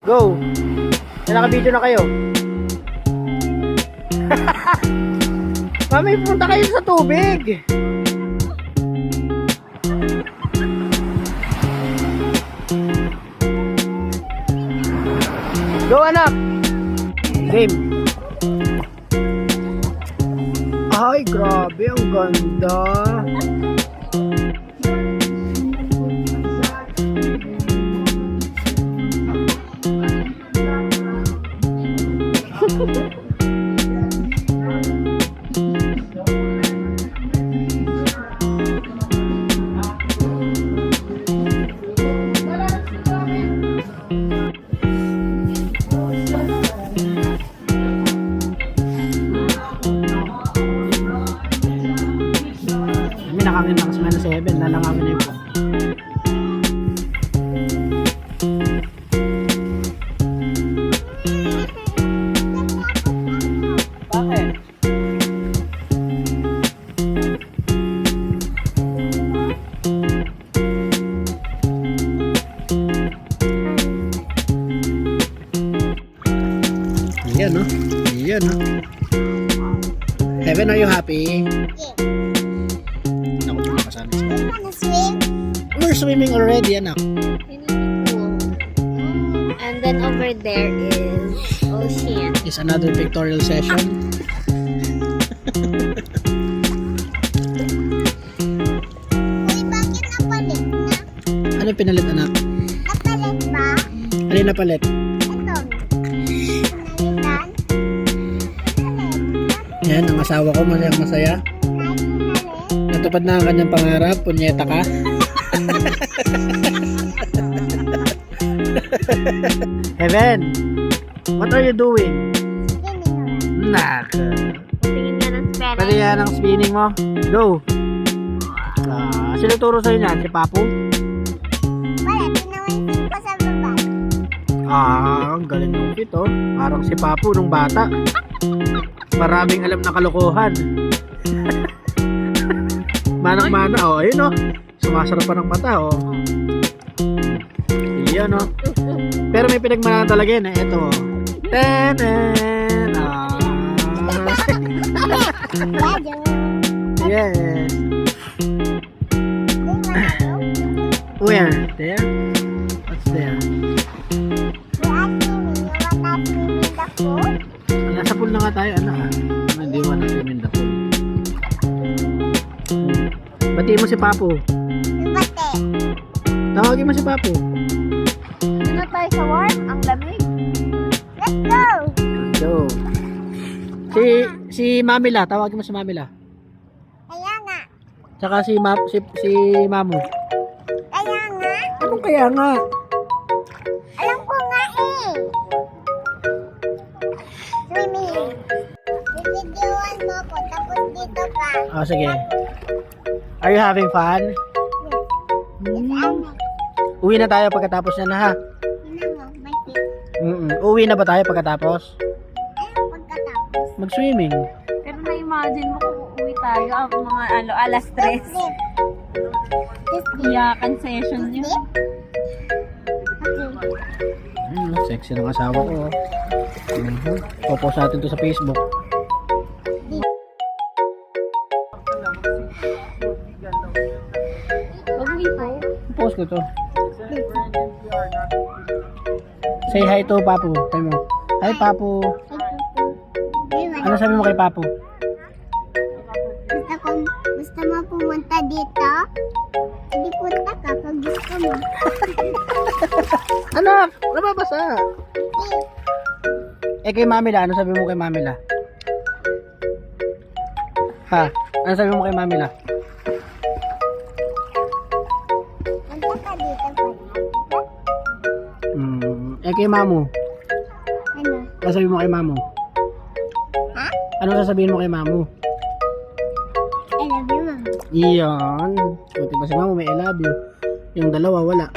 Go! Naka-video na kayo. Mami, punta kayo sa tubig. Go, anak! Game. Ay, grabe. Ang ganda. Kami nakangin na kasi minus 7, lalangawin na yung po. Bakit? Ayan, no? Ayan, no? Heaven, are you happy? Ako po nakasama siya. Swim? We're swimming already, anak. And then over there is ocean. Is another pictorial session. Uy, bakit napalit na? Ano yung pinalit, anak? Napalit ba? Ano yung napalit? Ito. Pinalitan? Yan, ang asawa ko, masayang masaya. Natupad na ang kanyang pangarap. Punyeta ka. Heaven, what are you doing? Nak. Tingin nga ng spelling. Pwede yan ang spinning mo. Go. Sino turo sa'yo niyan? Si Papu? Wala, pinawansin ko sa baba. Ang galing nung fit, oh. Parang si Papu nung bata. Maraming alam na kalokohan. Manang-mana, oh. Ayun, oh. Sumasarap pa ng mata, oh. Iyan, oh. Pero may pinagmana talaga yun, eh. Ito, oh. Tenen! Yes. Where? There? What's there? Nasa pool na nga tayo, anak, ha? Hindi mo na swimming the pool. Batiin mo si Papu. Tawagin mo si Papu. Doon na tayo sa warm. Ang lamig. Let's go! Go. Si Mamila, tawagin mo si Mamila. Kaya nga. Tsaka si Mamu. Kaya nga. Anong kaya nga? Alam ko nga eh. Swimming. Bibidyoan mo ko tapos dito ka. Oh, sige. Are you having fun? Uwi na tayo pagkatapos na ha. Yun mo, may tip. Uwi na ba tayo pagkatapos? Ayun, pagkatapos. Mag-swimming. Pero na-imagine mo kung uuwi tayo ang mga alas 3. Tip. Iyakan session yun. Sexy ng asawa ko. Popost natin to sa Facebook. Huwag mo po. Post ko to. Say hi to Papu. Say mo. Hi Papu. Ano sabi mo kay Papu? Gusto mo pumunta dito? Hindi punta ka pag gusto mo. Anak! Nababasa! Eh kay Mamila, ano sabi mo kay Mamila? Ha? Ano sabi mo kay Mamila? Punta ka dito pag Eh kay Mamu? ano? Ano sabi mo kay Mamu? Ha? Ano sasabihin mo kay Mamu? I love you, mom. Iyan. Buti pa si Mamu may I love you. Yung dalawa wala.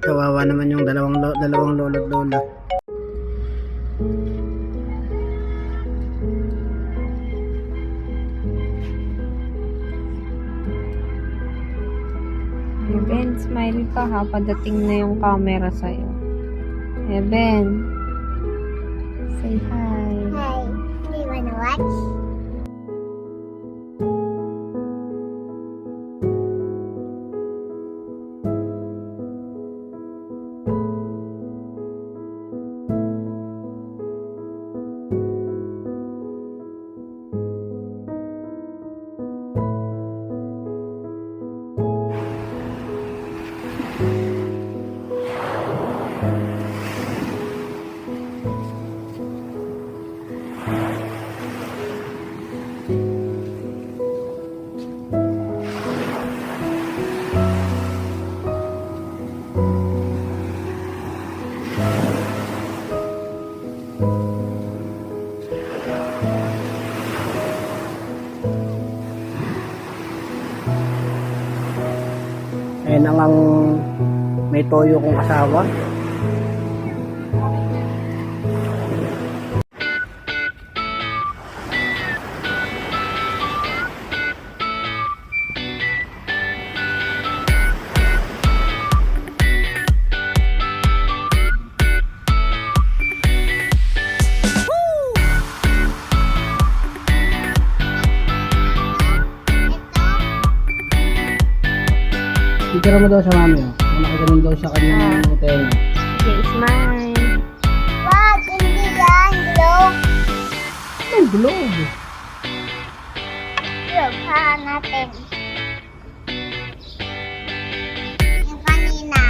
Kawawa naman yung dalawang lolo at lola. Ben, smile ka ha, padating na yung camera sa'yo. Eben. Say hi. Hi. Do you wanna watch? Ayan ang may toyo kong asawa. Titira mo daw sa mami. Nakagaling daw sa kanyang tenga. Okay, smile. Wag, hindi yan. Globe. Ang globe. Globe, natin. Yung kanina.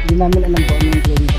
Hindi namin alam po ano yung globe.